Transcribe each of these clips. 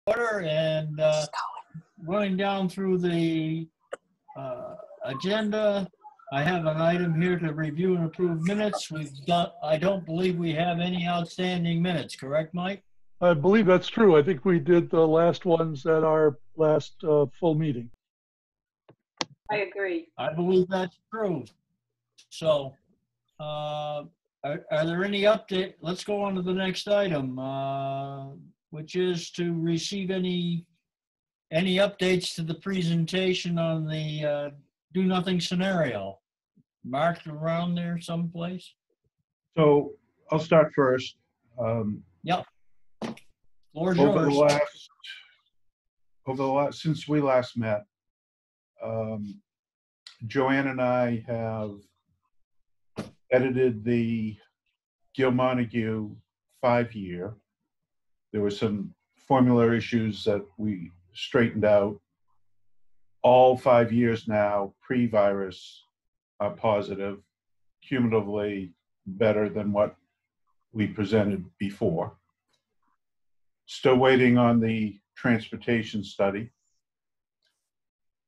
order and running down through the agenda. I have an item here to review and approve minutes. I don't believe we have any outstanding minutes, correct, Mike? I believe that's true. I think we did the last ones at our last full meeting. I agree. I believe that's true. So, are there any update? Let's go on to the next item, which is to receive any updates to the presentation on the do nothing scenario. Marked around there someplace? So I'll start first. Yep. Floor's yours. Since we last met, Joanne and I have edited the Gil Montague 5-year. There were some formula issues that we straightened out. All 5 years now, pre-virus, are positive, cumulatively better than what we presented before. Still waiting on the transportation study.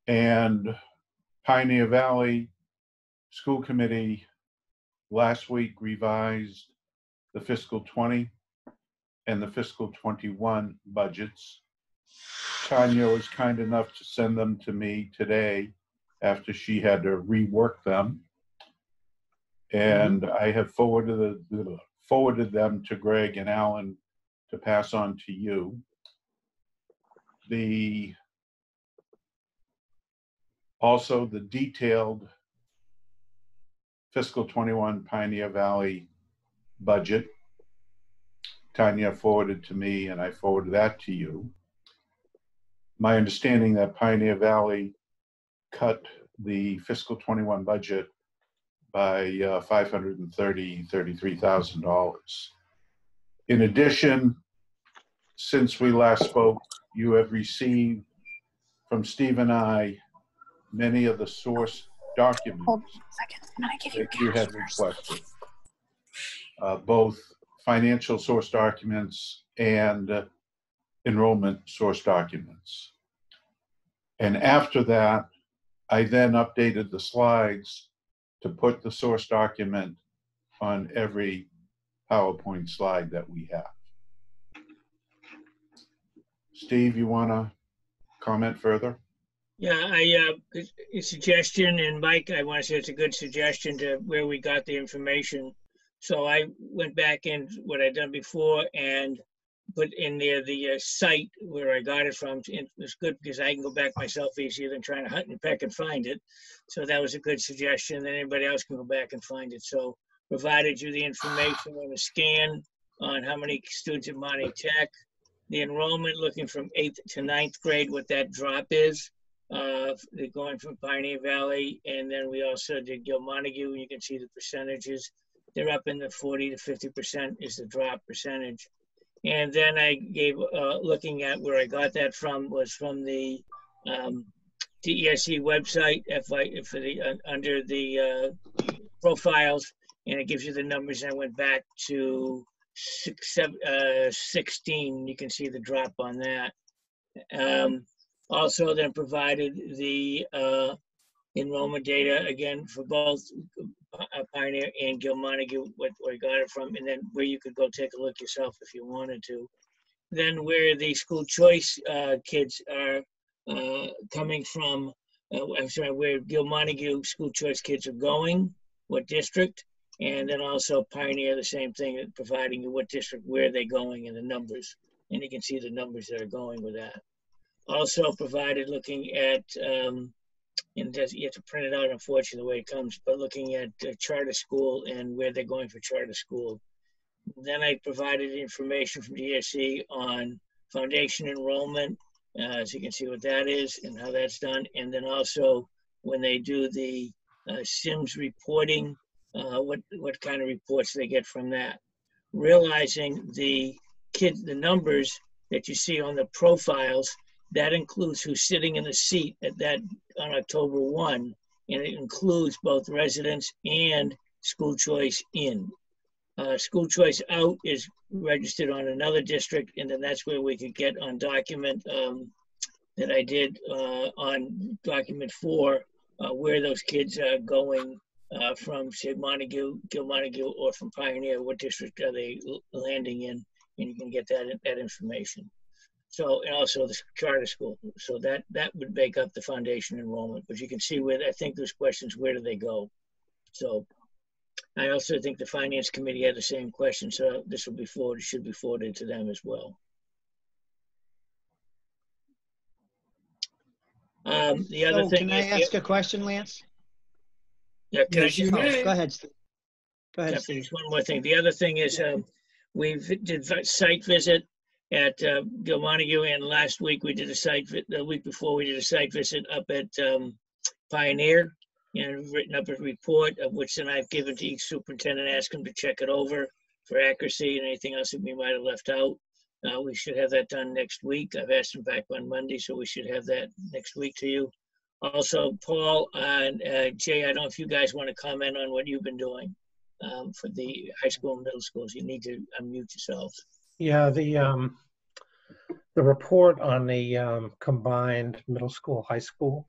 And Pioneer Valley School Committee last week revised the fiscal 20 and the fiscal 21 budgets. Tanya was kind enough to send them to me today after she had to rework them. And I have forwarded them to Greg and Alan to pass on to you. Also the detailed fiscal 21 Pioneer Valley budget, Tanya forwarded to me and I forwarded that to you. My understanding that Pioneer Valley cut the fiscal 21 budget by $33,000. In addition, since we last spoke, you have received from Steve and I many of the source documents that you had requested, both financial source documents and enrollment source documents. And after that, I then updated the slides to put the source document on every PowerPoint slide that we have. Steve, you want to comment further? Yeah, a suggestion, and Mike, I want to say it's a good suggestion to where we got the information. So I went back in what I'd done before and put in there the site where I got it from. It was good because I can go back myself easier than trying to hunt and peck and find it. So that was a good suggestion. Then anybody else can go back and find it. So provided you the information on a scan on how many students at Monty Tech, the enrollment looking from 8th to 9th grade, what that drop is, going from Pioneer Valley. And then we also did Gil Montague, and you can see the percentages. They're up in the 40 to 50% is the drop percentage. And then I gave, looking at where I got that from was from the DESE website, under the profiles, and it gives you the numbers. I went back to 16. You can see the drop on that. Also then provided the enrollment data again for both Pioneer and Gil Montague, where I got it from, and then where you could go take a look yourself if you wanted to. Then where the school choice kids are coming from, where Gil Montague school choice kids are going, what district, and then also Pioneer, the same thing, providing you what district, where they're going and the numbers. And you can see the numbers that are going with that. Also provided looking at, and you have to print it out, unfortunately, the way it comes, but looking at charter school and where they're going for charter school. Then I provided information from DSE on foundation enrollment, so you can see what that is and how that's done. And then also when they do the SIMS reporting, what kind of reports they get from that. Realizing the numbers that you see on the profiles, that includes who's sitting in the seat at that on October 1, and it includes both residents and school choice in. School choice out is registered on another district, and then that's where we could get on document that I did on document 4, where those kids are going from, say, Montague, Gil Montague, or from Pioneer. What district are they landing in? And you can get that information. So, and also the charter school. So that would make up the foundation enrollment. But you can see where, I think there's questions, where do they go? So I also think the finance committee had the same question. So this will be forwarded, should be forwarded to them as well. The other thing Can I is, ask a question, Lance? yeah, can I Yes, you just- may. Go ahead, Steve. Go Yeah, ahead, Steve. just one more thing. The other thing is, we've did site visit at Gil Montague, and last week we did a the week before we did a site visit up at Pioneer, and written up a report of which then I've given to each superintendent, ask them to check it over for accuracy and anything else that we might have left out. We should have that done next week. I've asked them back on Monday, so we should have that next week to you. Also, Paul and Jay, I don't know if you guys want to comment on what you've been doing for the high school and middle schools. You need to unmute yourselves. Yeah, the report on the combined middle school, high school,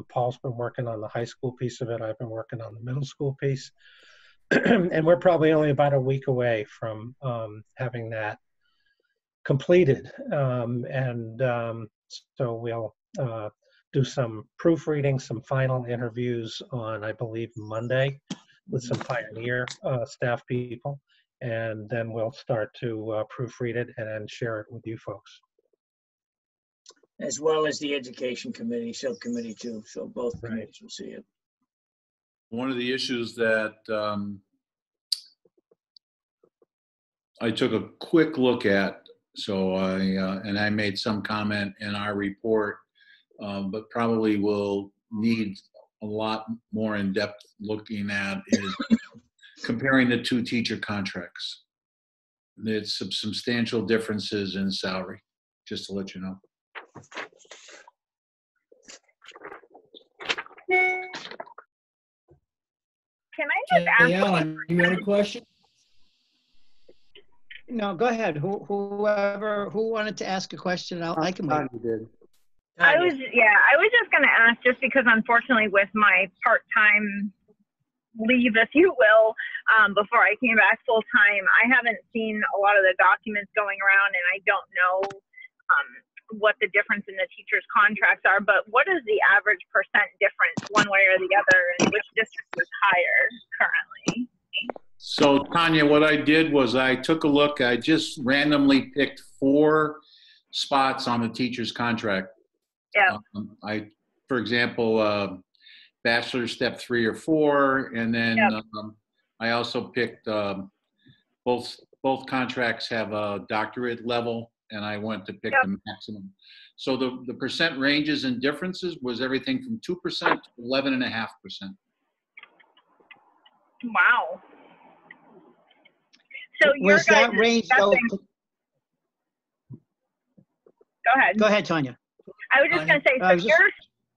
Paul's been working on the high school piece of it. I've been working on the middle school piece. And we're probably only about a week away from having that completed. So we'll do some proofreading, some final interviews on, I believe, Monday with some Pioneer staff people. And then we'll start to proofread it and then share it with you folks. As well as the education committee, subcommittee too. So both Right. committees will see it. One of the issues that I took a quick look at, so I made some comment in our report, but probably will need a lot more in-depth looking at, is comparing the 2 teacher contracts. There's some substantial differences in salary, just to let you know. Can I just Hey, ask? Alan, you had a question? No, go ahead. Who wanted to ask a question? I can wait. I was just going to ask, just because unfortunately with my part-time leave, if you will, before I came back full-time, I haven't seen a lot of the documents going around, and I don't know what the difference in the teachers' contracts are, but what is the average percent difference one way or the other, and which district is higher currently? So Tanya, what I did was I took a look, I just randomly picked 4 spots on the teacher's contract. Yeah. For example, bachelor step 3 or 4, and then I also picked both contracts have a doctorate level, and I went to pick the maximum. So the percent ranges and differences was everything from 2% to 11.5%. Wow. So Was that range? Go ahead. Go ahead, Tanya. I was just going to say, so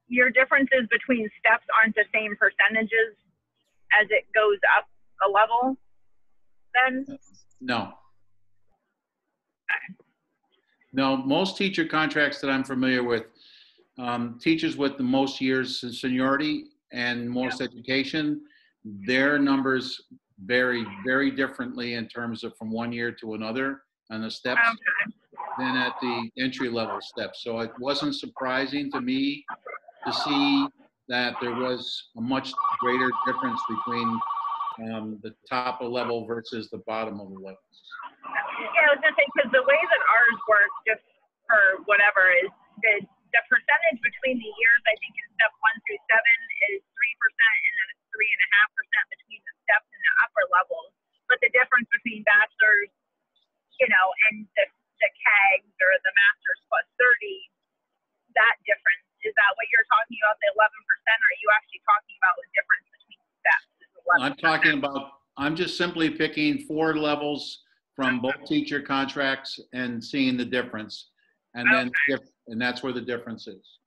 your differences between steps aren't the same percentages as it goes up a level then? No. No, most teacher contracts that I'm familiar with, teachers with the most years of seniority and most education, their numbers vary very differently in terms of from one year to another on the steps than at the entry level steps. So it wasn't surprising to me to see that there was a much greater difference between the top of the level versus the bottom of the levels. Yeah, I was gonna say, because the way that ours works, just for whatever, is the percentage between the years, I think in step 1 through 7 is 3%, and then it's 3.5% between the steps and the upper levels. But the difference between bachelor's, and the CAGs or the master's plus 30, that difference, is that what you're talking about, the 11%? Or are you actually talking about the difference between steps? I'm just simply picking 4 levels from both teacher contracts and seeing the difference. And then, and that's where the difference is.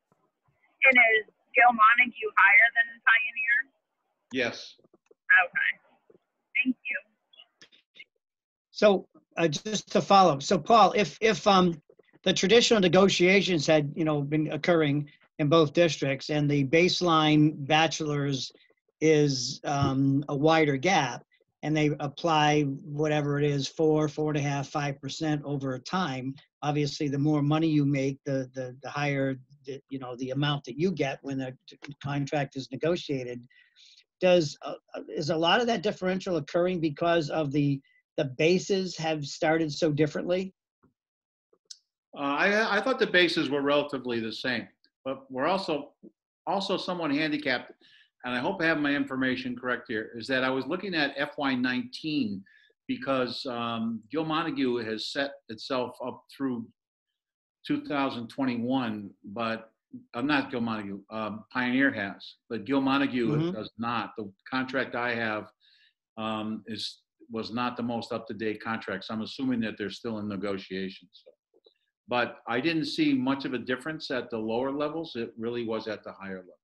And is Gil Montague higher than Pioneer? Yes. Okay. Thank you. So just to follow, so Paul, if the traditional negotiations had, been occurring in both districts and the baseline bachelor's is a wider gap and they apply whatever it is, 4.5%, 5% over time, obviously the more money you make, the higher, the amount that you get when the contract is negotiated. Is a lot of that differential occurring because of the bases have started so differently? I thought the bases were relatively the same, but we're also somewhat handicapped, and I hope I have my information correct here, is that I was looking at FY19 because Gil Montague has set itself up through 2021, but I'm not Gil Montague, Pioneer has, but Gil Montague does not. The contract I have was not the most up-to-date contract, so I'm assuming that they're still in negotiations. But I didn't see much of a difference at the lower levels. It really was at the higher levels.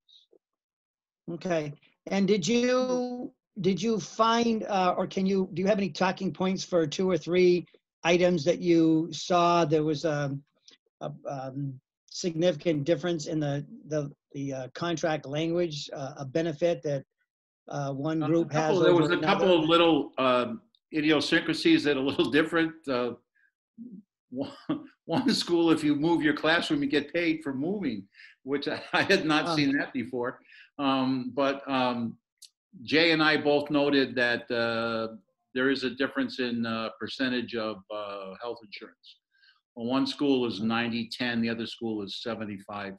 Okay. And did you find, or do you have any talking points for 2 or 3 items that you saw there was a significant difference in the contract language, a benefit that one group has There over was a another? couple of little idiosyncrasies that are a little different. One school, if you move your classroom, you get paid for moving, which I had not seen that before. But Jay and I both noted that there is a difference in percentage of health insurance. Well, one school is 90-10, the other school is 75-25.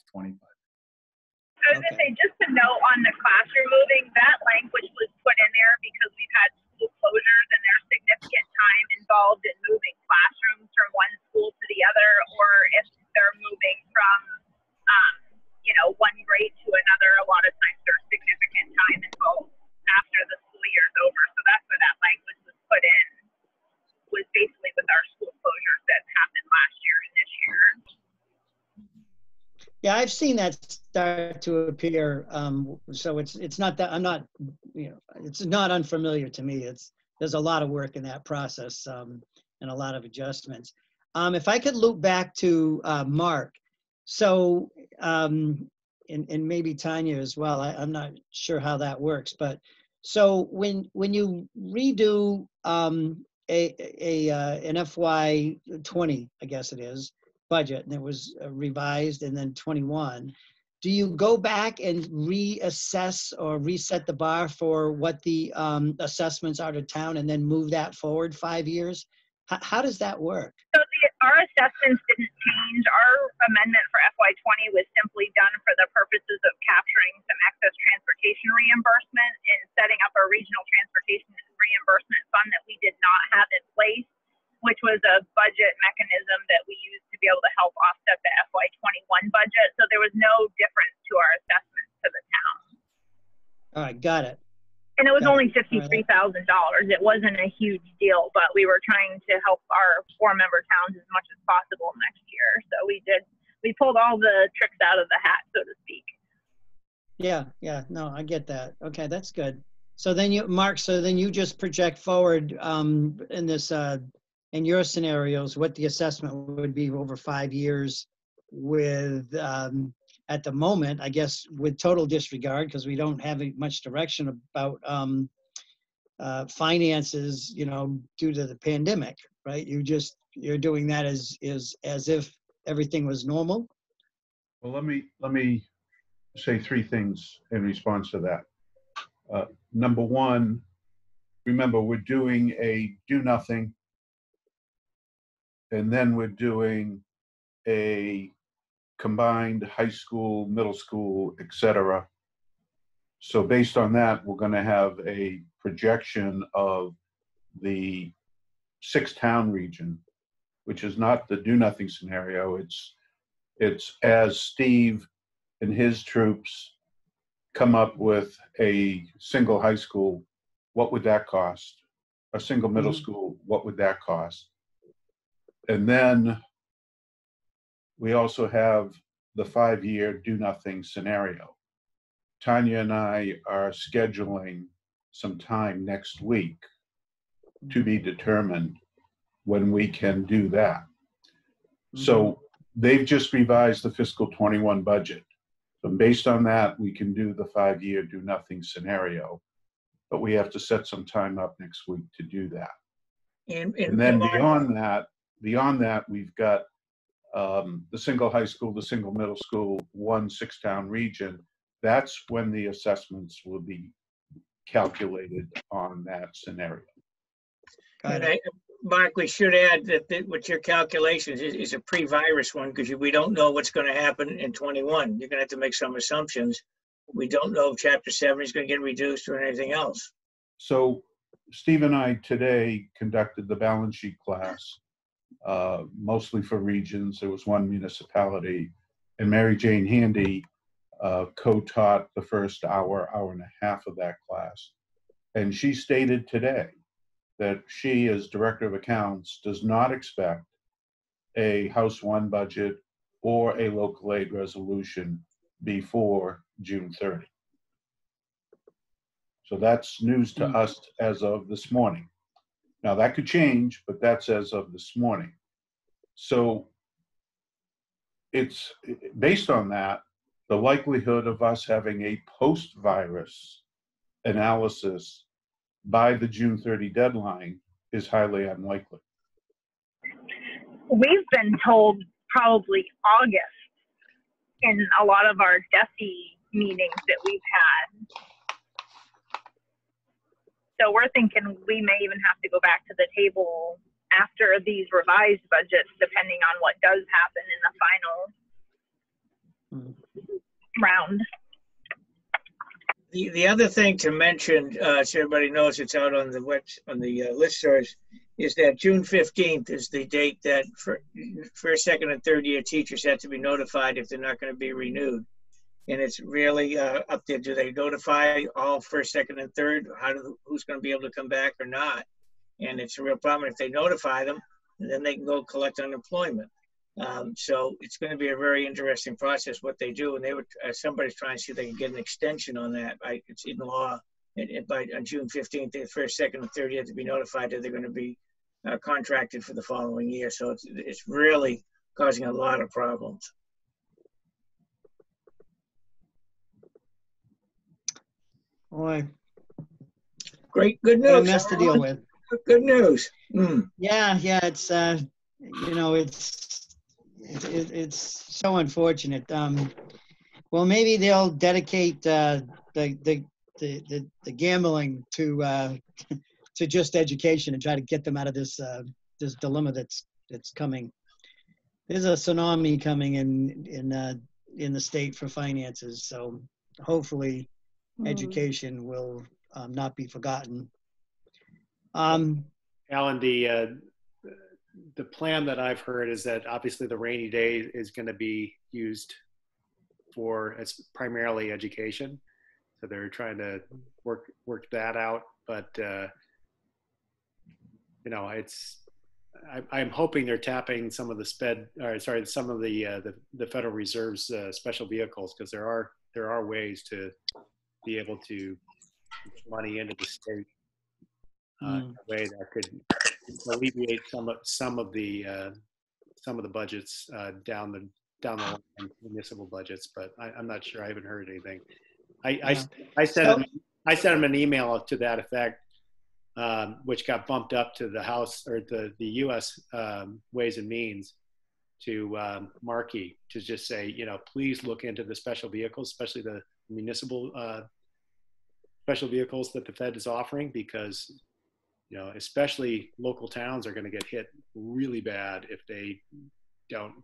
I was going to say, just to note on the classroom moving, that language was put in there because we've had school closures and there's significant time involved in moving classrooms from one school to the other, or if they're moving from, one grade to another, a lot of times there's significant time involved after the school year is over. So that's where that language was put in, was basically with our school closures that happened last year and this year. Yeah, I've seen that start to appear. So it's not that it's not unfamiliar to me. There's a lot of work in that process and a lot of adjustments. If I could loop back to Mark, so and maybe Tanya as well. I'm not sure how that works, but so when you redo an FY20, I guess it is, budget, and it was revised, and then 21, do you go back and reassess or reset the bar for what the assessments are to town and then move that forward 5 years? How does that work? So our assessments didn't change. Our amendment for FY20 was simply done for the purposes of capturing some excess transportation reimbursement and setting up a regional transportation reimbursement fund that we did not have in place, which was a budget mechanism that we used to be able to help offset the FY21 budget. So there was no difference to our assessments to the town. All right, got it. And it was only $53,000. It wasn't a huge deal, but we were trying to help our 4-member towns as much as possible next year. So we pulled all the tricks out of the hat, so to speak. Yeah, no, I get that. Okay, that's good. So then Mark, you just project forward in this, in your scenarios, what the assessment would be over 5 years with, at the moment, I guess, with total disregard, because we don't have much direction about finances, due to the pandemic, right? You're doing that as if everything was normal. Well, let me say 3 things in response to that. Number 1, remember, we're doing a do nothing, and then we're doing a combined high school, middle school, etc. So based on that, we're going to have a projection of the 6-town region, which is not the do nothing scenario. It's as Steve and his troops come up with a single high school, what would that cost? A single middle school, what would that cost? And then we also have the 5-year do nothing scenario. Tanya and I are scheduling some time next week to be determined when we can do that. So they've just revised the fiscal 21 budget. So based on that, we can do the 5-year do nothing scenario, but we have to set some time up next week to do that. And then beyond that, we've got the single high school, the single middle school, 1 6-town region. That's when the assessments will be calculated on that scenario. Mark, we should add that with your calculations is a pre-virus one, because we don't know what's going to happen in 21. You're going to have to make some assumptions. We don't know if Chapter 7 is going to get reduced or anything else. So Steve and I today conducted the balance sheet class, mostly for regions. There was 1 municipality, and Mary Jane Handy co-taught the first hour and a half of that class. And she stated today that she, as Director of Accounts, does not expect a House 1 budget or a local aid resolution before June 30. So that's news to us as of this morning. Now that could change, but that's as of this morning. So it's based on that, the likelihood of us having a post-virus analysis by the June 30 deadline is highly unlikely. We've been told probably August in a lot of our DESI meetings that we've had. So we're thinking we may even have to go back to the table after these revised budgets, depending on what does happen in the final round. The other thing to mention, so everybody knows it's out on the listservs, is that June 15th is the date that first, second, and third year teachers have to be notified if they're not going to be renewed. And it's really up there. Do they notify all first, second, and third? Who's going to be able to come back or not? And it's a real problem if they notify them, and then they can go collect unemployment. So it's going to be a very interesting process what they do. And they would somebody's trying to see if they can get an extension on that. It's in law. On June 15th, the first, second, and third year to be notified that they're going to be contracted for the following year. So it's really causing a lot of problems. Boy, great, good news. what a mess to deal with. Good news. Yeah, it's it's so unfortunate. Well, maybe they'll dedicate the gambling to just education and try to get them out of this this dilemma that's coming. There's a tsunami coming in the state for finances, so hopefully education will not be forgotten. Alan, the plan that I've heard is that obviously the rainy day is going to be used for, it's primarily education. So they're trying to work that out, but I'm hoping they're tapping some of the some of the Federal Reserve's special vehicles, because there are ways to be able to get money into the state in a way that could alleviate some of the budgets down the line, municipal budgets. But I'm not sure. I haven't heard anything. I sent him an email to that effect, which got bumped up to the House or the U.S. Ways and Means to Markey to just say, please look into the special vehicles, especially the municipal special vehicles that the Fed is offering, because especially local towns are going to get hit really bad if they don't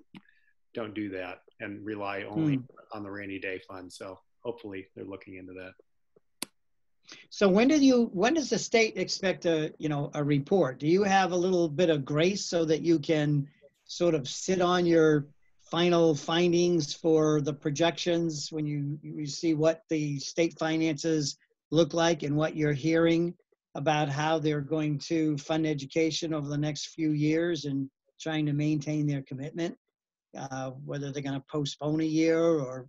do that and rely only on the rainy day fund. So hopefully they're looking into that. So when does the state expect a report? Do you have a little bit of grace so that you can sort of sit on your final findings for the projections when you see what the state finances look like and what you're hearing about how they're going to fund education over the next few years and trying to maintain their commitment, whether they're going to postpone a year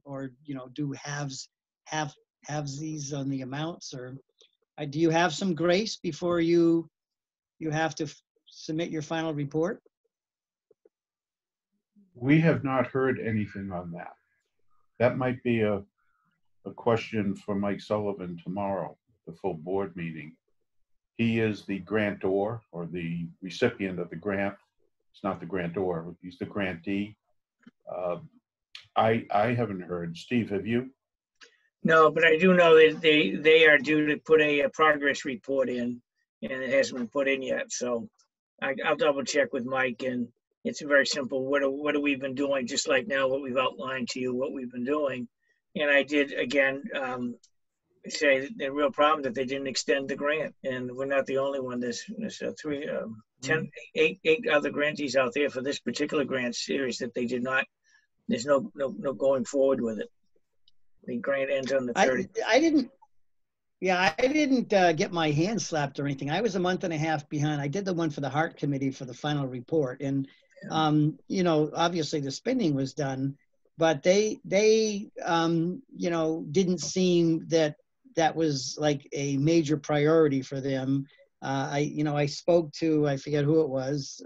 or do halvesies on the amounts, or do you have some grace before you have to submit your final report? We have not heard anything on that. That might be a question for Mike Sullivan tomorrow, the full board meeting. He is the grantor or the recipient of the grant. It's not the grantor, he's the grantee. I haven't heard. Steve, have you? No, but I do know that they are due to put a progress report in, and it hasn't been put in yet. So I'll double check with Mike, and it's very simple. What have we been doing? Just like now, what we've outlined to you, what we've been doing. And I did again say the real problem that they didn't extend the grant, and we're not the only one. There's 8 other grantees out there for this particular grant series that they did not. There's no going forward with it. The grant ends on the 30th. I didn't get my hand slapped or anything. I was a month and a half behind. I did the one for the Heart Committee for the final report. And, you know, obviously the spending was done, but they you know, didn't seem that was like a major priority for them. I spoke to, I forget who it was.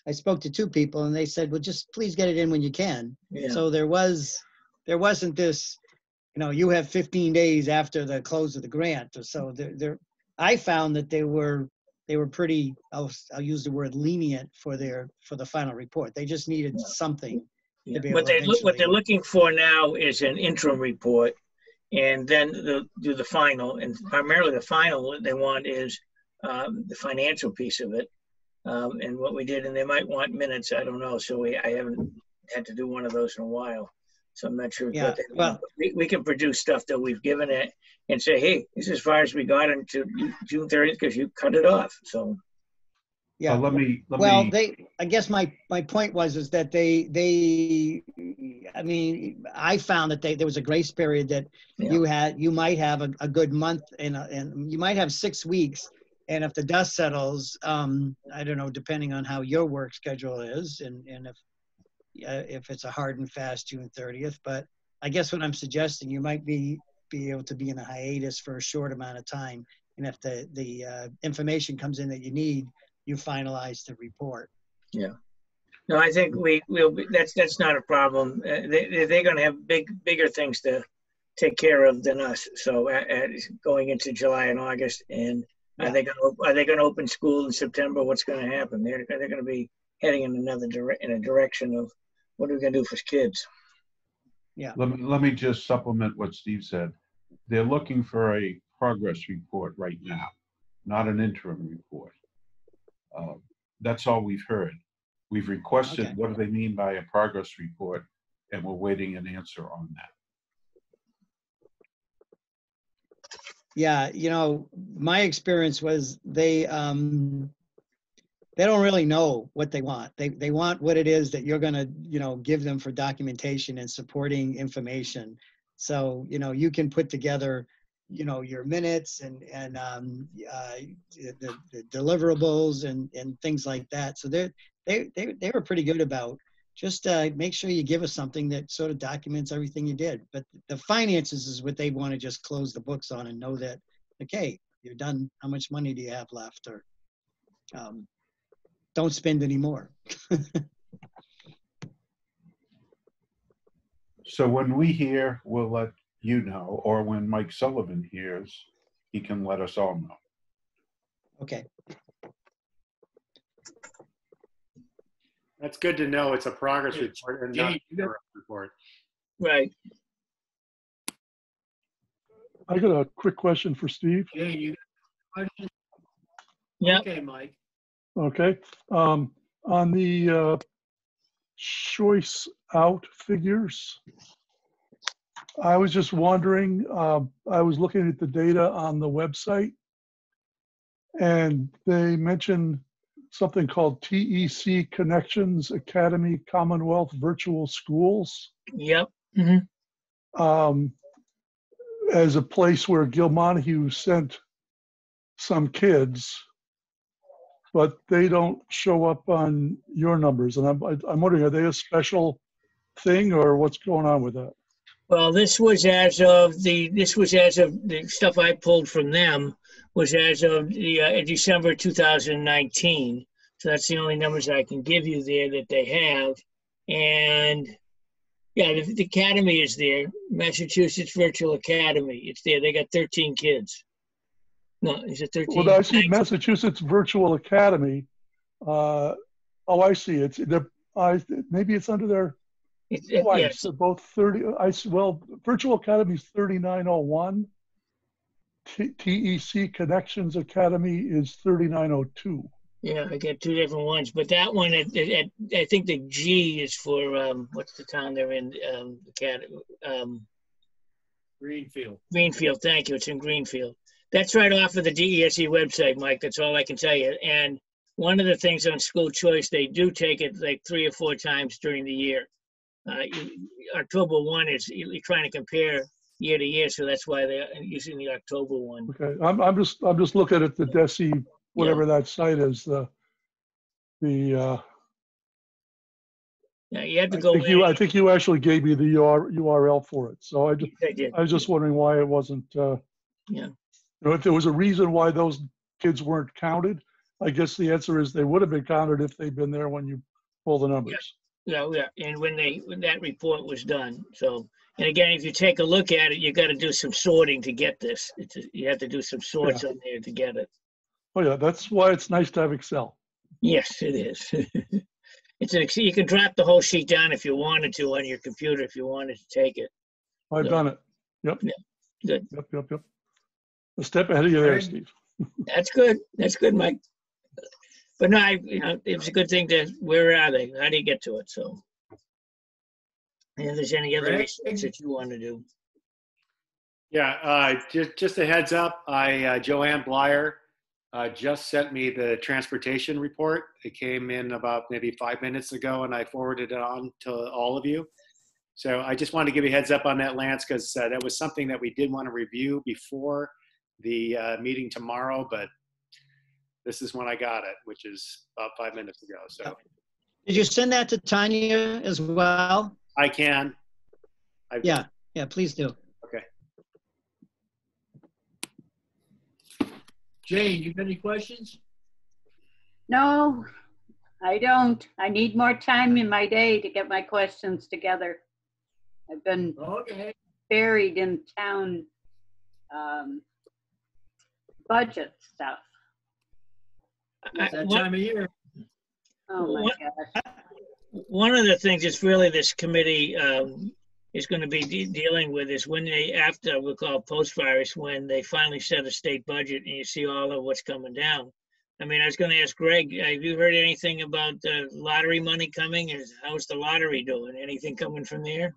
I spoke to 2 people and they said, well, just please get it in when you can. Yeah. So there wasn't this, you know, you have 15 days after the close of the grant. So I found that they were pretty, I'll use the word lenient for the final report. They just needed something to be able to what they're looking for now is an interim report, and then do the final. And primarily the final, what they want is the financial piece of it. And what we did, and they might want minutes, I don't know. So I haven't had to do one of those in a while. So I'm not sure. Yeah, well, we can produce stuff that we've given it and say, hey, this is as far as we got into June 30th because you cut it off. So yeah. Let me. I guess my point was that they I mean, I found that there was a grace period that you might have a good month and you might have 6 weeks. And if the dust settles, I don't know, depending on how your work schedule is and if it's a hard and fast June 30th, but I guess what I'm suggesting, you might be able to be in a hiatus for a short amount of time. And if the information comes in that you need, you finalize the report. Yeah. No, I think that's not a problem. They're going to have bigger things to take care of than us. So going into July and August, and are they going to open school in September? What's going to happen? They're going to be heading in a direction of what are we going to do for kids? Yeah. Let me just supplement what Steve said. They're looking for a progress report right now, not an interim report. That's all we've heard. We've requested what do they mean by a progress report, and we're waiting an answer on that. Yeah, you know, my experience was they don't really know what they want. They want what it is that you're going to, you know, give them for documentation and supporting information. So, you know, you can put together, you know, your minutes and the deliverables and things like that. So they were pretty good about just make sure you give us something that sort of documents everything you did. But the finances is what they want to just close the books on and know that, okay, you're done. How much money do you have left? Or don't spend any more. So when we hear, we'll let you know, or when Mike Sullivan hears, he can let us all know. Okay. That's good to know. It's a progress report and not a report. Right. I got a quick question for Steve. Yeah. Yeah. Okay, Mike. Okay. On the choice out figures, I was just wondering, I was looking at the data on the website, and they mentioned something called TEC Connections Academy Commonwealth Virtual Schools. Yep. Mm-hmm. As a place where Gil Montague sent some kids, but they don't show up on your numbers. And I'm wondering, are they a special thing or what's going on with that? Well, this was as of the stuff I pulled from them was as of the December 2019. So that's the only numbers I can give you there that they have. And yeah, the academy is there. Massachusetts Virtual Academy. It's there. They got 13 kids. No, is it 13? Well, I see Massachusetts Virtual Academy. Oh, I see. It's maybe it's under their twice. Yes. So both 30. Well, Virtual Academy is 3901. TEC Connections Academy is 3902. Yeah, I got two different ones, but that one, I think the G is for what's the town they're in? Greenfield. Greenfield. Thank you. It's in Greenfield. That's right off of the DESE website, Mike. That's all I can tell you. And one of the things on school choice, they do take it like 3 or 4 times during the year. October 1 is you're trying to compare year to year, so that's why they're using the October one. Okay, I'm just looking at the DESE, whatever that site is. Yeah, you have to go in. I think you actually gave me the URL for it. So I did. was just wondering why it wasn't. Yeah. You know, if there was a reason why those kids weren't counted, I guess the answer is they would have been counted if they'd been there when you pull the numbers. Yeah. And when that report was done. So, and again, if you take a look at it, you got to do some sorting to get this. You have to do some sorts on there to get it. Oh yeah, that's why it's nice to have Excel. Yes, it is. You can drop the whole sheet down if you wanted to on your computer if you wanted to take it. I've done it. Yep. Yeah. Good. Yep. A step ahead of you there, Steve. That's good. That's good, Mike. But no, it was a good thing to, where are they? How do you get to it? So, and if there's any other research that you want to do. Yeah, just a heads up, Joanne Blyer just sent me the transportation report. It came in about maybe 5 minutes ago, and I forwarded it on to all of you. So I just wanted to give you a heads up on that, Lance, because that was something that we did want to review before the meeting tomorrow, but this is when I got it, which is about 5 minutes ago. So, did you send that to Tanya as well? I can. Yeah, please do. Okay. Jane, you got any questions? No, I don't. I need more time in my day to get my questions together. I've been buried in town budget stuff. It's that time of year. Oh my gosh. One of the things that's really this committee is going to be dealing with is when they, after we'll call post-virus, when they finally set a state budget and you see all of what's coming down. I mean, I was going to ask Greg, have you heard anything about the lottery money coming? How's the lottery doing? Anything coming from there?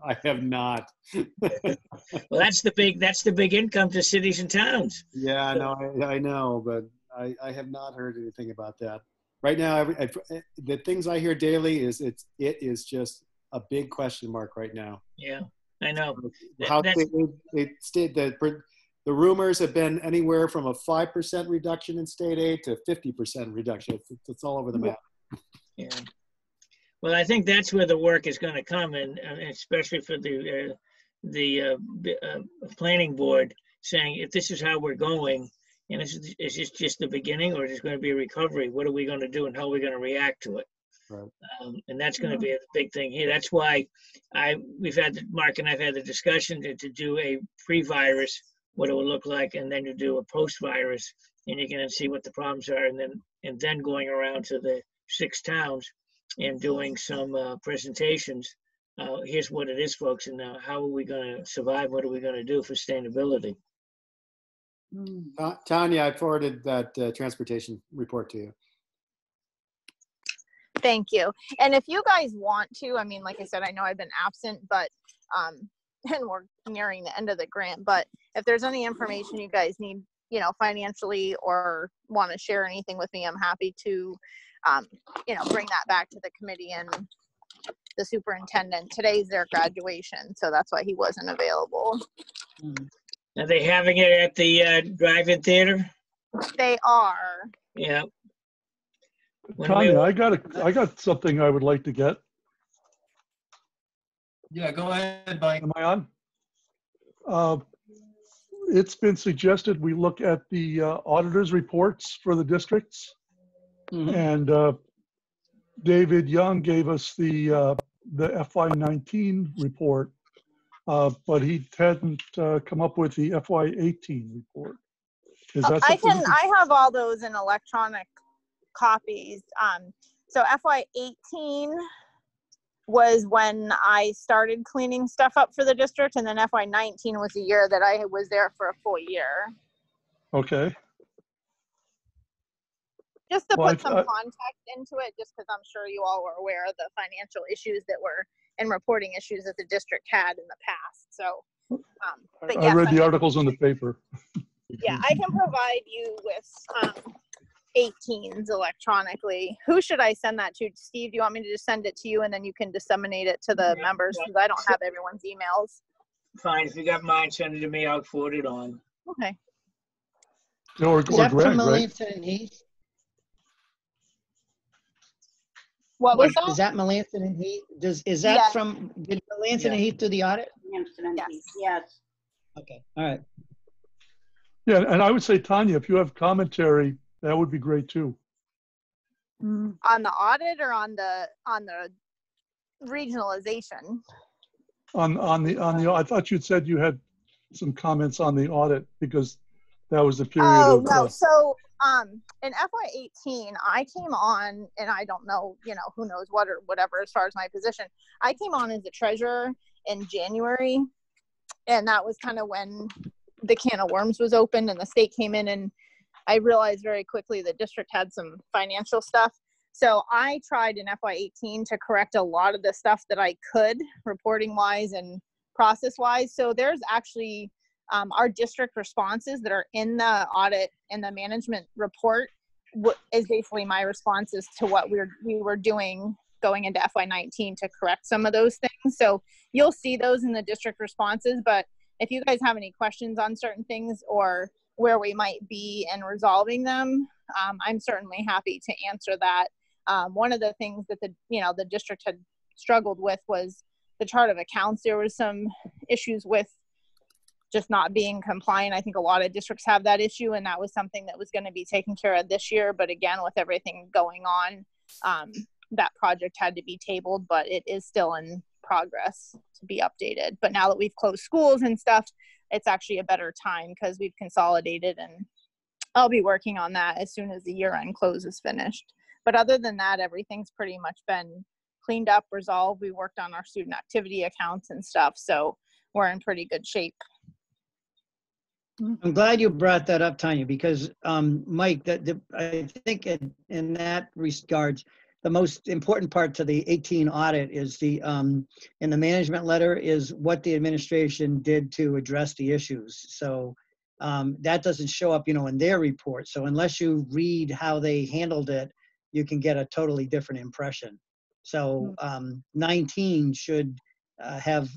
I have not. Well, that's the big income to cities and towns. Yeah, I know, but I have not heard anything about that. Right now, the things I hear daily is it is just a big question mark right now. Yeah, I know. The rumors have been anywhere from a 5% reduction in state aid to 50% reduction. It's all over the map. Yeah. Well, I think that's where the work is going to come, and especially for the planning board, saying if this is how we're going, and is this just the beginning, or is it going to be a recovery? What are we going to do, and how are we going to react to it? Right. And that's going to be a big thing here. That's why Mark and I've had the discussion to do a pre-virus, what it would look like, and then you do a post-virus, and you can see what the problems are, and then going around to the 6 towns and doing some presentations. Here's what it is, folks, and how are we going to survive? What are we going to do for sustainability? Tanya, I forwarded that transportation report to you. Thank you. And if you guys want to, I mean, like I said, I know I've been absent, but and we're nearing the end of the grant, but if there's any information you guys need, financially, or want to share anything with me, I'm happy to bring that back to the committee and the superintendent. Today's their graduation, so that's why he wasn't available. Are they having it at the drive-in theater? They are. Yeah. Tanya, I got something I would like to get. Yeah, go ahead, Mike. Am I on? It's been suggested we look at the auditor's reports for the districts. Mhm. And David Young gave us the FY19 report, but he hadn't come up with the FY18 report. Is that I something? I have all those in electronic copies. So FY18 was when I started cleaning stuff up for the district, and then FY19 was the year that I was there for a full year. Okay. Just to Well, put some context into it, just because I'm sure you all were aware of the financial issues that were and reporting issues that the district had in the past. So, but I yes, read the articles in the paper. Yeah, I can provide you with 18s electronically. Who should I send that to? Steve, do you want me to just send it to you and then you can disseminate it to the members, because I don't have everyone's emails? Fine, if you got mine, send it to me, I'll forward it on. Okay. Or Is that Greg, from right? Melanson and Heath? What was that? Is that Melanson and Heath? Is that Yes. from, did Melanson Yeah. and Heath do the audit? Yes. Okay, all right. Yeah, and I would say, Tanya, if you have commentary, that would be great too. On the audit or on the regionalization? On the, I thought you'd said you had some comments on the audit because that was the period Oh, of. no. So in FY18, I came on, and I don't know, who knows what or whatever as far as my position. I came on as the treasurer in January, and that was kind of when the can of worms was opened and the state came in, and I realized very quickly the district had some financial stuff. So I tried in FY18 to correct a lot of the stuff that I could, reporting wise and process wise. So there's actually our district responses that are in the audit and the management report is basically my responses to what we were doing going into FY19 to correct some of those things. So you'll see those in the district responses, but if you guys have any questions on certain things or where we might be in resolving them, I'm certainly happy to answer that. One of the things that the district had struggled with was the chart of accounts. There was some issues with just not being compliant. I think a lot of districts have that issue, and that was something that was going to be taken care of this year. But again, with everything going on, that project had to be tabled, but it is still in progress to be updated. But now that we've closed schools and stuff, it's actually a better time because we've consolidated, and I'll be working on that as soon as the year-end close is finished. But other than that, everything's pretty much been cleaned up, resolved. We worked on our student activity accounts and stuff, so we're in pretty good shape. I'm glad you brought that up, Tanya, because Mike, I think in that regards, the most important part to the 18 audit is in the management letter is what the administration did to address the issues. So that doesn't show up, in their report. So unless you read how they handled it, you can get a totally different impression. So 19 should have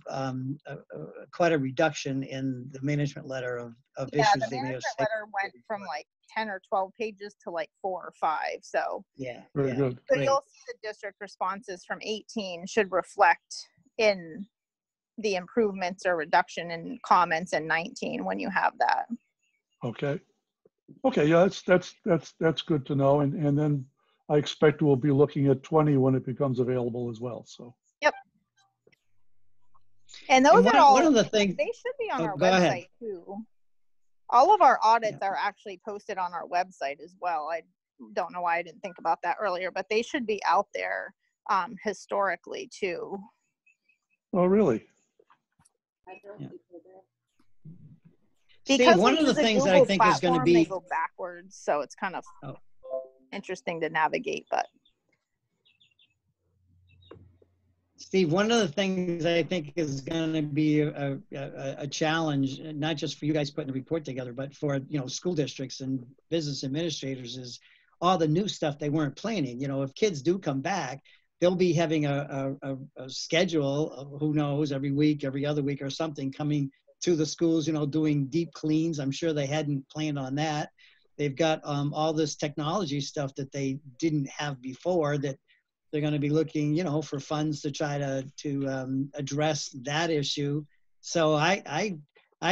quite a reduction in the management letter of issues. Yeah, the management letter went from like 10 or 12 pages to like 4 or 5. So yeah, Very good. So you'll see the district responses from 18 should reflect in the improvements or reduction in comments in 19 when you have that. Okay. Okay. Yeah, that's good to know. And then I expect we'll be looking at 20 when it becomes available as well. So. Yep. And those are all, one of the things, they should be on our go website ahead. too. All of our audits are actually posted on our website as well. I don't know why I didn't think about that earlier, but they should be out there historically too. Oh, really? Yeah. Because Steve, one of the things that I think is going to be, they go backwards, so it's kind of interesting to navigate. But Steve, one of the things I think is going to be a challenge, not just for you guys putting the report together, but for school districts and business administrators, is all the new stuff they weren't planning. If kids do come back, they'll be having a schedule of, who knows, every week, every other week or something, coming to the schools, doing deep cleans. I'm sure they hadn't planned on that. They've got all this technology stuff that they didn't have before that they're going to be looking, you know, for funds to try to address that issue. So I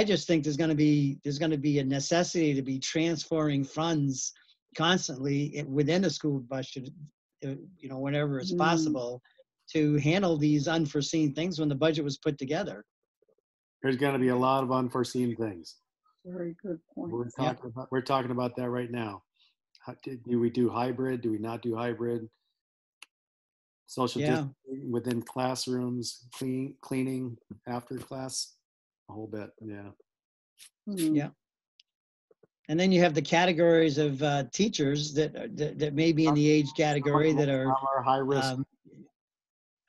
just think there's going to be a necessity to be transferring funds constantly within the school budget, you know, whenever it's possible, to handle these unforeseen things when the budget was put together. There's going to be a lot of unforeseen things. Very good point. We're talking about that right now. Do we do hybrid? Do we not do hybrid? Social distancing within classrooms, cleaning after class, a whole bit. Yeah. Yeah. And then you have the categories of teachers that may be in the age category that are high risk.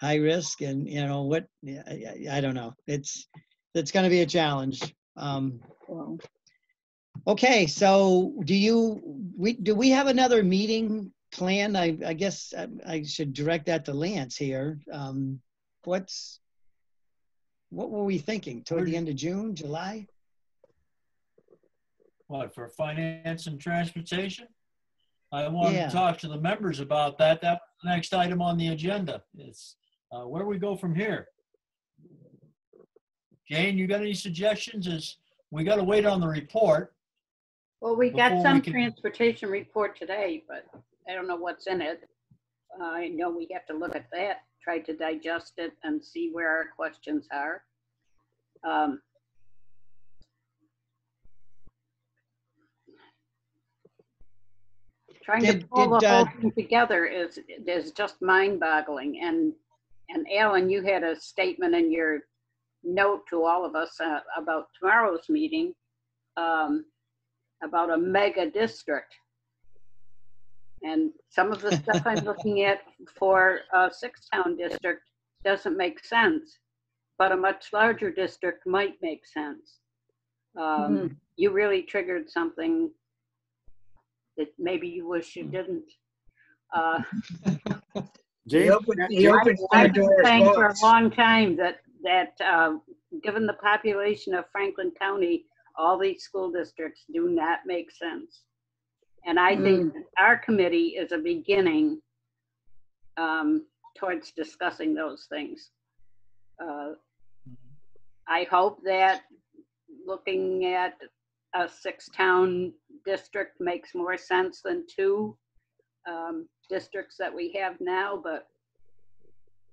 High risk, and you know what? I don't know. It's going to be a challenge. Okay, so do we have another meeting planned? I guess I should direct that to Lance here. What were we thinking? Toward the end of June, July? What, for finance and transportation? I want to talk to the members about that. That's the next item on the agenda. It's where we go from here. Jane, you got any suggestions? Is we got to wait on the report. Well, we got some transportation report today, but I don't know what's in it. I know we have to look at that, try to digest it and see where our questions are. Trying to pull the whole thing together is just mind-boggling. And Alan, you had a statement in your note to all of us about tomorrow's meeting about a mega district. And some of the stuff I'm looking at for a 6-town district doesn't make sense, but a much larger district might make sense. You really triggered something that maybe you wish you didn't. I've been saying for a long time that given the population of Franklin County, all these school districts do not make sense. And I think our committee is a beginning towards discussing those things. I hope that looking at a 6-town district makes more sense than 2 districts that we have now, but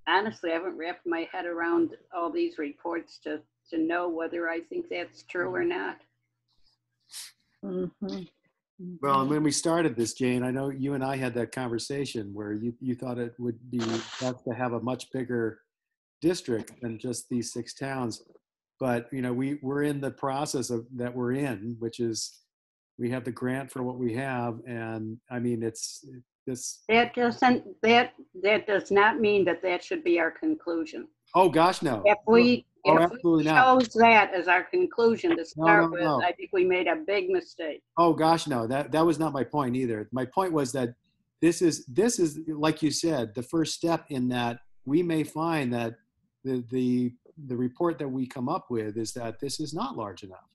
honestly, I haven't wrapped my head around all these reports to know whether I think that's true or not. Well, when we started this, Jane, I know you and I had that conversation where you thought it would be best to have a much bigger district than just these 6 towns. But, you know, we're in the process of that we're in, which is we have the grant for what we have. And I mean, it's this. That does not mean that should be our conclusion. Oh, gosh, no. If we absolutely chose that as our conclusion to start with, I think we made a big mistake. Oh, gosh, no, that was not my point either. My point was that this is, like you said, the first step in that we may find that the report that we come up with is that this is not large enough.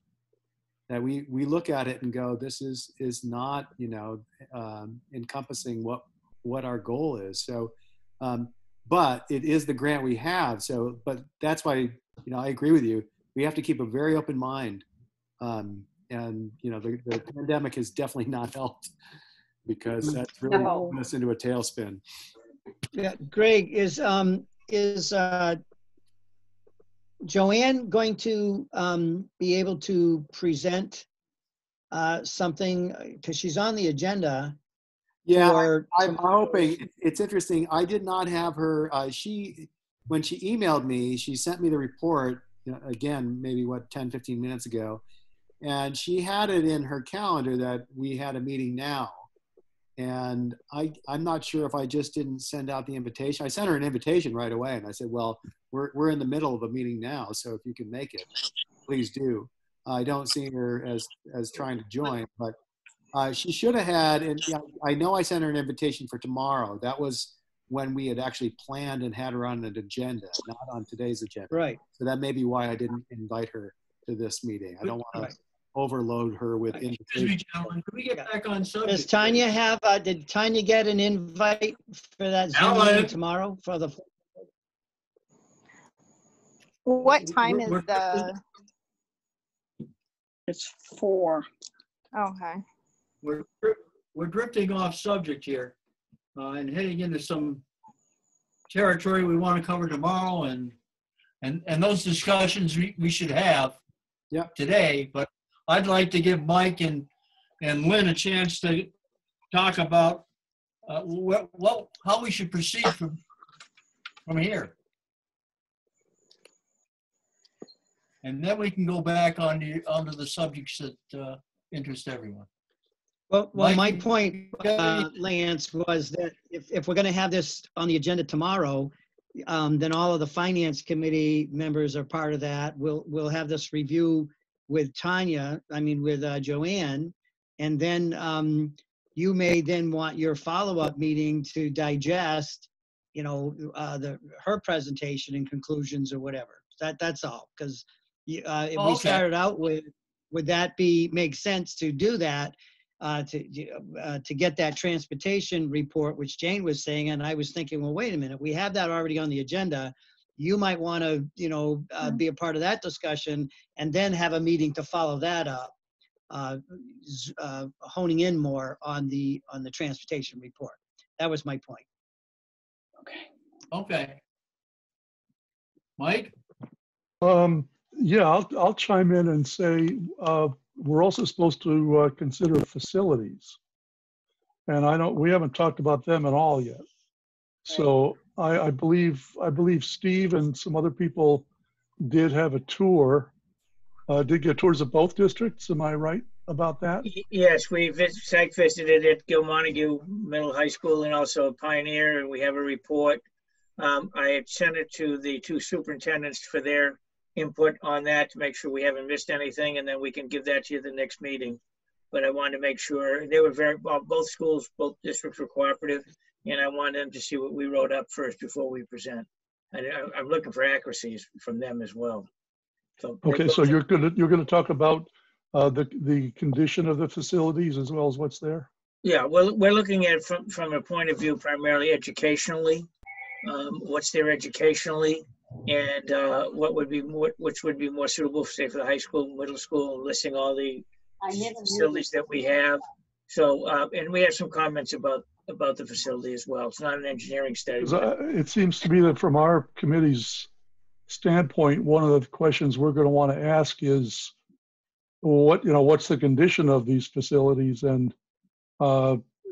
That we look at it and go, this is not, you know, encompassing what our goal is. So, but it is the grant we have. So, but that's why, you know, I agree with you. We have to keep a very open mind. And, you know, the pandemic has definitely not helped because that's really put us into a tailspin. Yeah, Greg, is Joanne going to be able to present something, because she's on the agenda? Yeah, I'm hoping. It's interesting. I did not have her. When she emailed me, she sent me the report, you know, again, maybe 10, 15 minutes ago. And she had it in her calendar that we had a meeting now. And I'm not sure if I just didn't send out the invitation. I sent her an invitation right away. And I said, well, we're in the middle of a meeting now. So if you can make it, please do. I don't see her as trying to join, but she should have had, and I know I sent her an invitation for tomorrow. That was when we had actually planned and had her on an agenda, not on today's agenda. Right. So that may be why I didn't invite her to this meeting. I don't want to overload her with Excuse me, invitations. gentlemen, can we get back on subject? Does Tanya have, did Tanya get an invite for that Zoom Alan. meeting tomorrow for the? What time is We're- the? It's 4. Okay. We're drifting off subject here and heading into some territory we want to cover tomorrow, and those discussions we should have today. But I'd like to give Mike and Lynn a chance to talk about how we should proceed from here. And then we can go back onto the subjects that interest everyone. Well, Mike, my you point, got any- Lance, was that if we're going to have this on the agenda tomorrow, then all of the finance committee members are part of that. We'll have this review with Tanya, with Joanne, and then you may then want your follow-up meeting to digest, her presentation and conclusions or whatever. That's all. Because if we started out with, would that make sense to do that? To get that transportation report, which Jane was saying, and I was thinking, well, wait a minute, we have that already on the agenda. You might want to, be a part of that discussion, and then have a meeting to follow that up, honing in more on the transportation report. That was my point. Okay. Mike? Yeah, I'll chime in and say we're also supposed to consider facilities, and we haven't talked about them at all yet. So I believe Steve and some other people did have a tour. Did get tours of both districts. Am I right about that? Yes, we site visited at Gilmontague Middle High School and also Pioneer, and we have a report. I had sent it to the 2 superintendents for their input on that to make sure we haven't missed anything, and then we can give that to you the next meeting. But I wanted to make sure they were both schools, both districts were cooperative, and I wanted them to see what we wrote up first before we present. And I'm looking for accuracies from them as well. So Okay, so you're gonna talk about the condition of the facilities as well as what's there? Yeah, well, we're looking at it from a point of view primarily educationally. What's there educationally, and which would be more suitable, say, for the high school, middle school, listing all the facilities that we have. So, and we have some comments about the facility as well. It's not an engineering study. It seems to me that from our committee's standpoint, one of the questions we're going to want to ask is, what's the condition of these facilities, and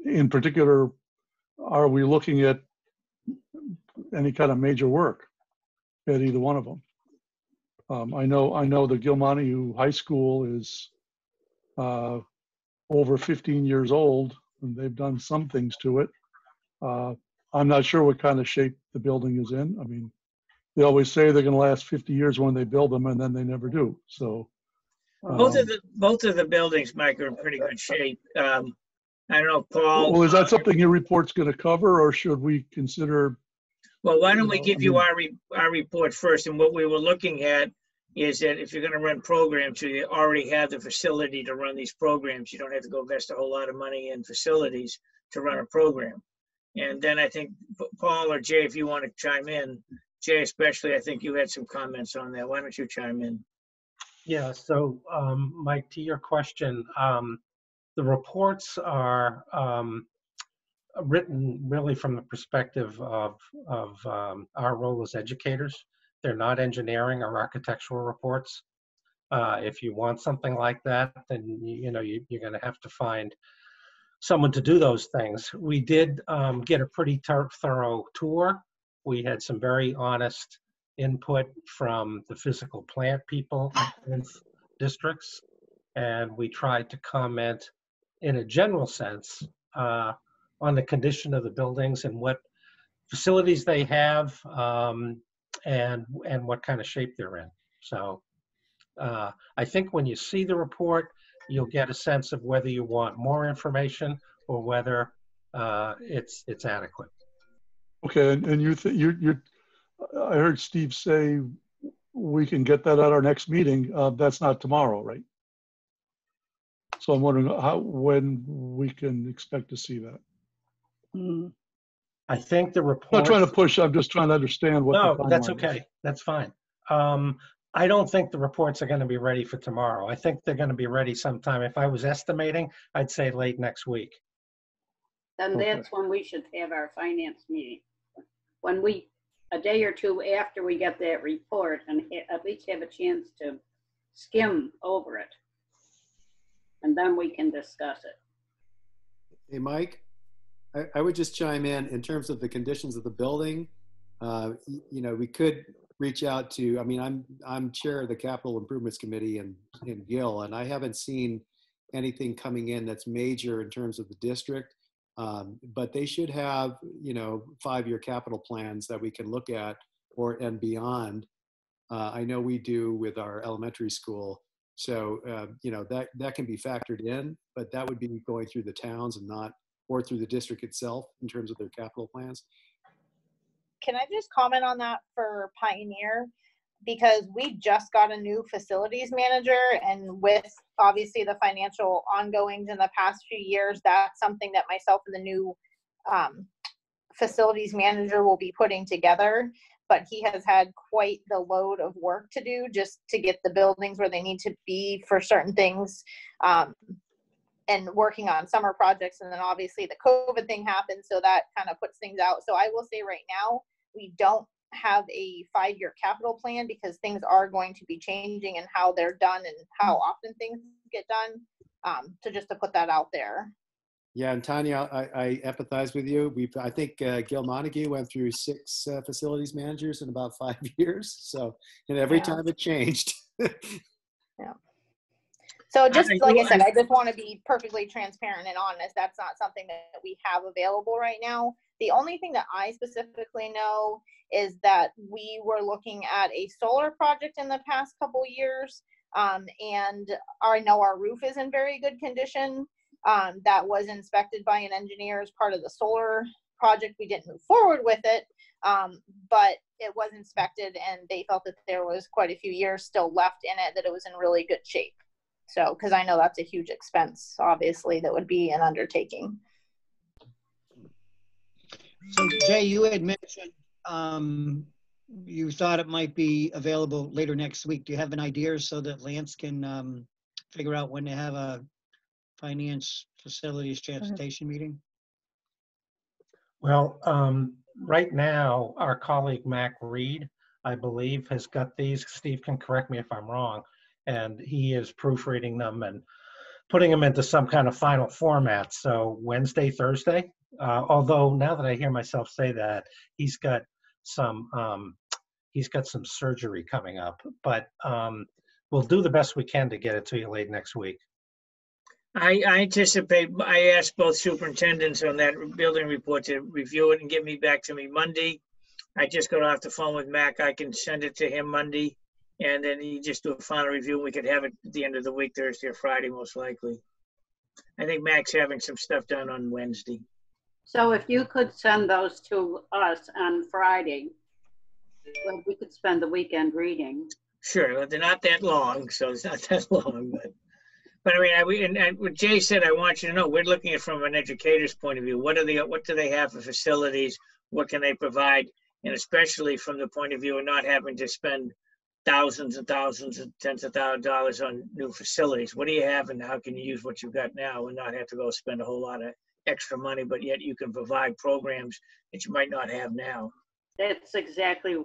in particular, are we looking at any kind of major work at either one of them? I know the Gilmontague High School is over 15 years old, and they've done some things to it. I'm not sure what kind of shape the building is in. They always say they're going to last 50 years when they build them, and then they never do. So both of the buildings, Mike, are in pretty good shape. I don't know, Paul. Well, is that something your report's going to cover, or should we consider? Well, why don't we give you our report first? And what we were looking at is that if you're going to run programs, you already have the facility to run these programs. You don't have to go invest a whole lot of money in facilities to run a program. And then I think Paul or Jay, if you want to chime in, Jay especially, I think you had some comments on that. Why don't you chime in? Yeah, so Mike, to your question, the reports are written really from the perspective of our role as educators. They're not engineering or architectural reports. If you want something like that, then you're going to have to find someone to do those things. We did get a pretty thorough tour. We had some very honest input from the physical plant people in districts, and we tried to comment in a general sense on the condition of the buildings and what facilities they have, and what kind of shape they're in. So I think when you see the report, you'll get a sense of whether you want more information or whether it's adequate. Okay, and I heard Steve say we can get that at our next meeting. That's not tomorrow, right? So I'm wondering when we can expect to see that. I think the I'm report. not trying to push, I'm just trying to understand what the No, that's timeline is. okay. That's fine. I don't think the reports are going to be ready for tomorrow. I think they're going to be ready sometime. If I was estimating, I'd say late next week. Then that's when we should have our finance meeting. When we, a day or two after we get that report and at least have a chance to skim over it. And then we can discuss it. Hey, Mike, I would just chime in terms of the conditions of the building. You know, we could reach out to, I mean, I'm chair of the Capital Improvements Committee in Gill, and I haven't seen anything coming in that's major in terms of the district. But they should have, you know, 5-year capital plans that we can look at and beyond. I know we do with our elementary school. So, you know, that can be factored in, but that would be going through the towns and not, or through the district itself in terms of their capital plans. Can I just comment on that for Pioneer? Because we just got a new facilities manager, and with obviously the financial ongoings in the past few years, that's something that myself and the new facilities manager will be putting together. But he has had quite the load of work to do just to get the buildings where they need to be for certain things, and working on summer projects. And then obviously the COVID thing happened, so that kind of puts things out. So I will say right now, we don't have a 5-year capital plan because things are going to be changing and how they're done and how often things get done. So just to put that out there. Yeah, and Tanya, I empathize with you. I think Gil Montague went through 6 facilities managers in about 5 years. So, and every time it changed. Yeah. So just like I said, I just want to be perfectly transparent and honest. That's not something that we have available right now. The only thing that I specifically know is that we were looking at a solar project in the past couple years. And I know our roof is in very good condition. That was inspected by an engineer as part of the solar project. We didn't move forward with it, but it was inspected and they felt that there was quite a few years still left in it, that it was in really good shape. So, because I know that's a huge expense, obviously, that would be an undertaking. So Jay, you had mentioned you thought it might be available later next week. Do you have an idea so that Lance can figure out when to have a finance facilities transportation meeting? Well, right now, our colleague Mac Reed, I believe, has got these. Steve can correct me if I'm wrong. And he is proofreading them and putting them into some kind of final format. So Wednesday, Thursday, although now that I hear myself say that, he's got some surgery coming up, but we'll do the best we can to get it to you late next week. I anticipate, I asked both superintendents on that building report to review it and get me back to me Monday. I just got off the phone with Mac. I can send it to him Monday, and then he just do a final review. And we could have it at the end of the week, Thursday or Friday, most likely. I think Mac's having some stuff done on Wednesday. So if you could send those to us on Friday, well, we could spend the weekend reading. Sure, well, they're not that long, so it's not that long. But I mean, and what Jay said, I want you to know, we're looking at it from an educator's point of view. What do they have for facilities? What can they provide? And especially from the point of view of not having to spend thousands and thousands and tens of thousands of dollars on new facilities. What do you have and how can you use what you've got now and not have to go spend a whole lot of extra money, but yet you can provide programs that you might not have now. That's exactly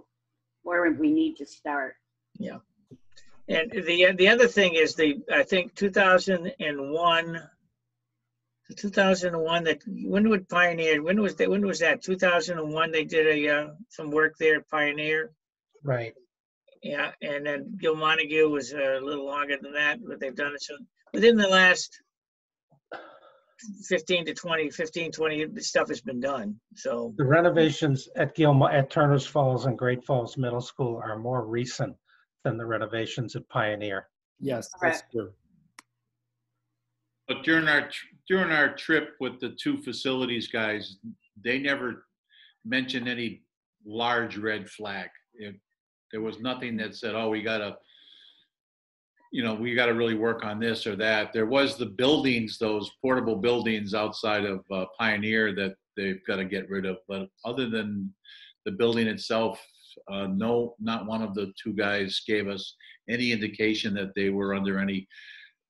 where we need to start. Yeah. And the other thing is I think 2001, that when was Pioneer, when was that 2001 they did some work there at Pioneer. Right. Yeah, and then Gil Montague was a little longer than that, but they've done it. So within the last 15, 20 stuff has been done. So the renovations at Turner's Falls and Great Falls Middle School are more recent than the renovations at Pioneer. Yes, that's true. But during our trip with the 2 facilities guys, they never mentioned any large red flag. There was nothing that said, oh, we got to you know, we got to really work on this or that. There was the buildings, those portable buildings outside of Pioneer that they've got to get rid of. But other than the building itself, no, not one of the two guys gave us any indication that they were under any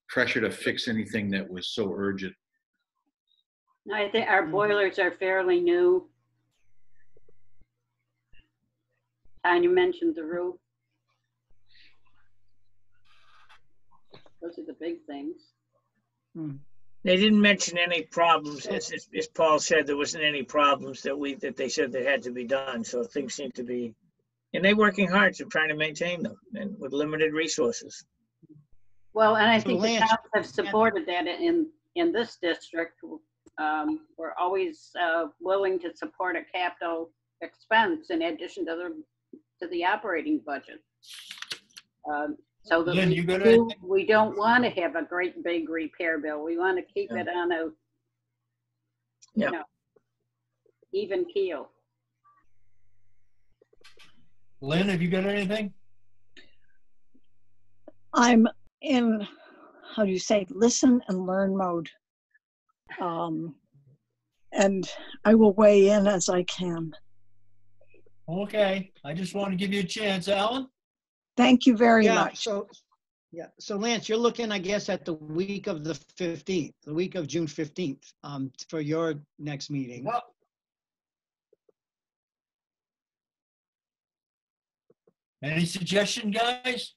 pressure to fix anything that was so urgent. I think our boilers are fairly new. Tanya mentioned the roof. Those are the big things. They didn't mention any problems. As Paul said, there wasn't any problems that they said that had to be done. So things seem to be, and they're working hard to trying to maintain them and with limited resources. Well, and I think the Lance, towns have supported that in this district. We're always willing to support a capital expense in addition to the operating budget. So that Lynn, we don't want to have a great big repair bill. We want to keep it on a you know, even keel. Lynn, have you got anything? I'm in, how do you say, listen and learn mode. And I will weigh in as I can. Okay, I just want to give you a chance, Alan. Thank you very much. So Lance, you're looking, I guess, at the week of the 15th, the week of June 15th, for your next meeting. Well, any suggestion, guys?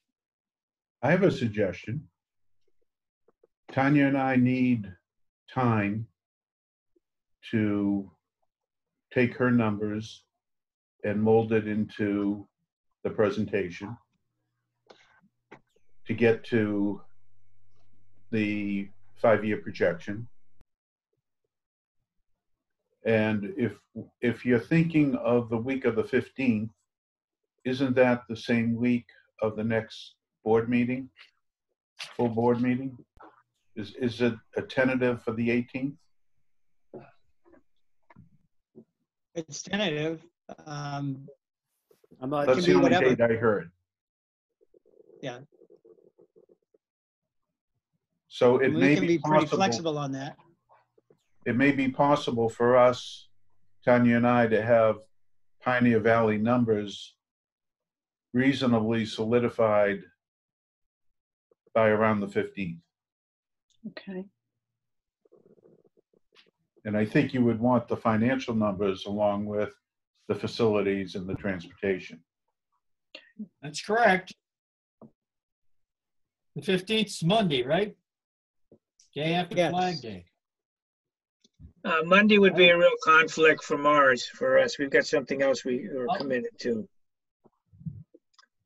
I have a suggestion. Tanya and I need time to take her numbers and mold it into the presentation to get to the 5-year projection. And if you're thinking of the week of the 15th, isn't that the same week of the next board meeting, full board meeting? Is it a tentative for the 18th? It's tentative. I'm not. That's the only date I heard. Yeah. So it We may can be be pretty possible. flexible on that. It may be possible for us, Tanya and I, to have Pioneer Valley numbers reasonably solidified by around the 15th. Okay. And I think you would want the financial numbers along with the facilities and the transportation. That's correct. The 15th is Monday, right? Day after Yes. Flag Day. Monday would be a real conflict for us. We've got something else we are committed to.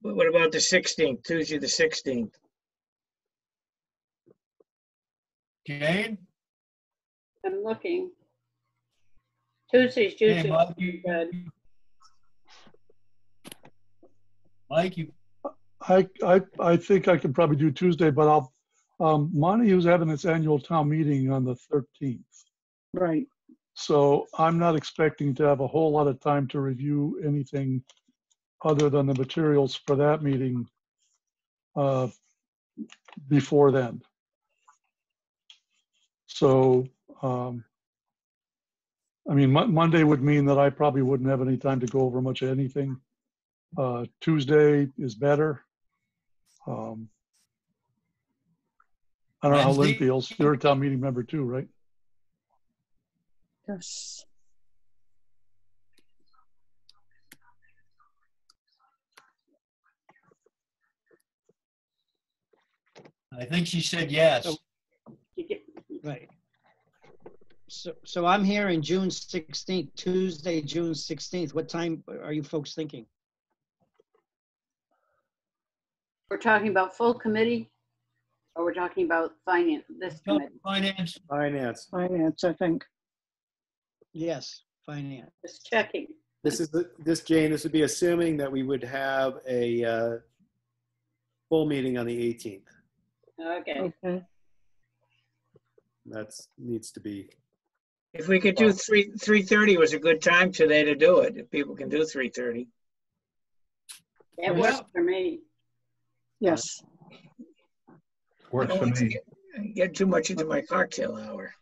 But what about the 16th, Tuesday the 16th? Jane? I'm looking. Tuesday's usually Mike, good. Mike, you. I think I can probably do Tuesday, but Montague's having its annual town meeting on the 13th. Right. So I'm not expecting to have a whole lot of time to review anything other than the materials for that meeting before then. So, I mean, Monday would mean that I probably wouldn't have any time to go over much of anything. Tuesday is better. I don't know how Lynn Wednesday? feels. You're a town meeting member too, right? Yes. I think she said yes. Right. So I'm here in June 16th, Tuesday, June 16th. What time are you folks thinking? We're talking about full committee, or we're talking about finance, this committee? Finance. Finance, I think. Yes, finance. Just checking. Jane, this would be assuming that we would have a full meeting on the 18th. Okay. Okay. That needs to be. If we could do 3:30 was a good time today to do it. If people can do 3:30. That works for me. Yes. Works I for don't want to me. get too much into my cocktail hour.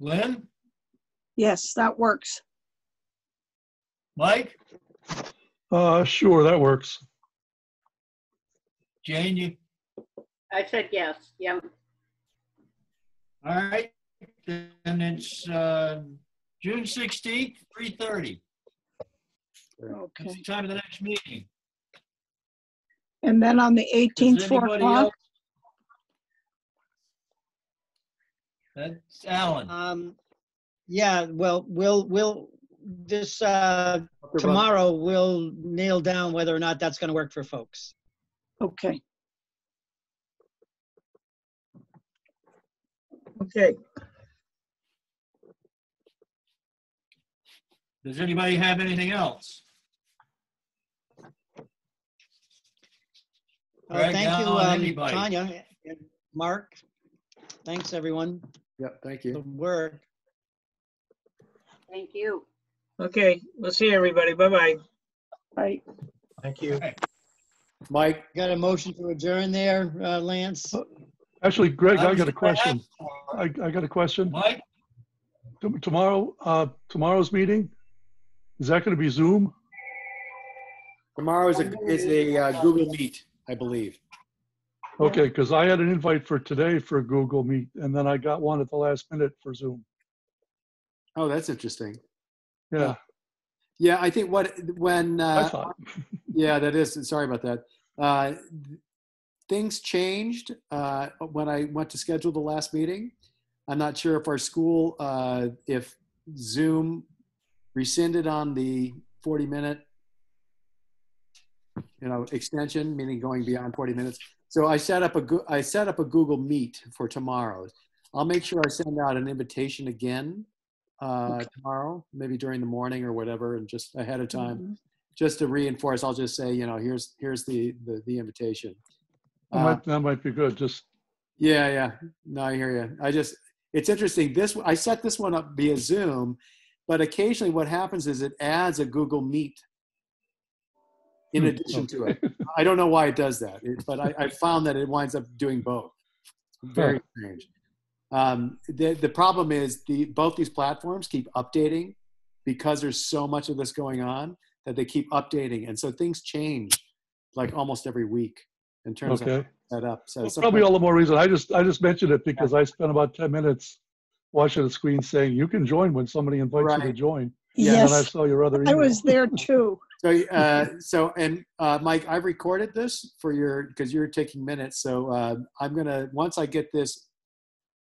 Lynn, Yes, that works. Mike, Sure, that works. Jane, you, I said yes, yeah. all right? Then it's June 16th, 3:30. Okay. It's the time of the next meeting. And then on the 18th, Does 4 anybody o'clock? else? That's Alan. Yeah, well, we'll this tomorrow we'll nail down whether or not that's going to work for folks. Okay. Okay. Does anybody have anything else? Greg, Thank you, Alan, anybody? Tanya and Mark. Thanks, everyone. Yep, thank for you. the work. Thank you. Okay, we'll see everybody. Bye-bye. Right. Thank you. Mike, Got a motion to adjourn there, Lance? Actually, Greg, I was got a gonna ask question. for- I got a question. Mike, Tomorrow's meeting, is that going to be Zoom? tomorrow is a Google Meet, I believe. Okay, because I had an invite for today for a Google Meet, and then I got one at the last minute for Zoom. Oh, that's interesting. Yeah, Yeah, I think when I thought. yeah, that is. Sorry about that. Things changed when I went to schedule the last meeting. I'm not sure if our school, if Zoom rescinded on the 40-minute, extension, meaning going beyond 40 minutes. So I set up a Google Meet for tomorrow. I'll make sure I send out an invitation again tomorrow, maybe during the morning or whatever, and just ahead of time, just to reinforce. I'll just say, here's the invitation. That might be good. Just Yeah. No, I hear you. It's interesting. I set this one up via Zoom, but occasionally what happens is it adds a Google Meet in addition to it. I don't know why it does that, but I found that it winds up doing both. Very strange. The problem is both these platforms keep updating because there's so much of this going on that they keep updating. And so things change like almost every week in terms of how it's set up. So probably all the more reason. I just mentioned it because I spent about 10 minutes watching the screen saying you can join when somebody invites you to join. Yeah. And then I saw your other email. I was there too. Mike, I've recorded this because you're taking minutes. So I'm gonna, once I get this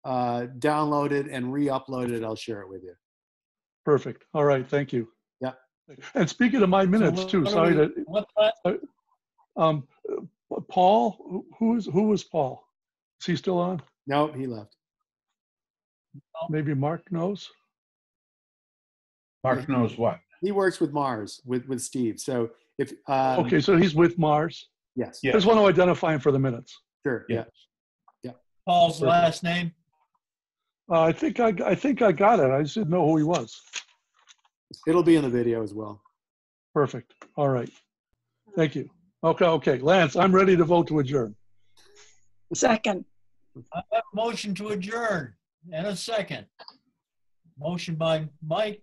downloaded and re-uploaded, I'll share it with you. Perfect. All right. Thank you. Yeah. And speaking of my minutes too, sorry to. Paul, who was Paul? Is he still on? No, he left. Maybe Mark knows. Mark knows what? He works with Mars with Steve. So if Okay, so he's with Mars. Yes. I just want to identify him for the minutes. Sure. Yeah. Paul's last name? I think I got it. I just didn't know who he was. It'll be in the video as well. Perfect. All right. Thank you. Okay. Lance, I'm ready to vote to adjourn. Second. I have a motion to adjourn and a second. Motion by Mike,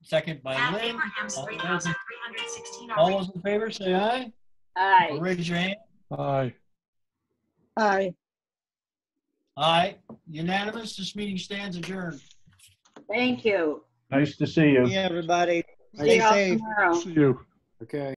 second by Lynn. All those in favor say aye. Aye. Or raise your hand. Aye. Aye. Aye. Unanimous. This meeting stands adjourned. Thank you. Nice to see you. Yeah, everybody. See Stay y'all safe. tomorrow. See you. Okay.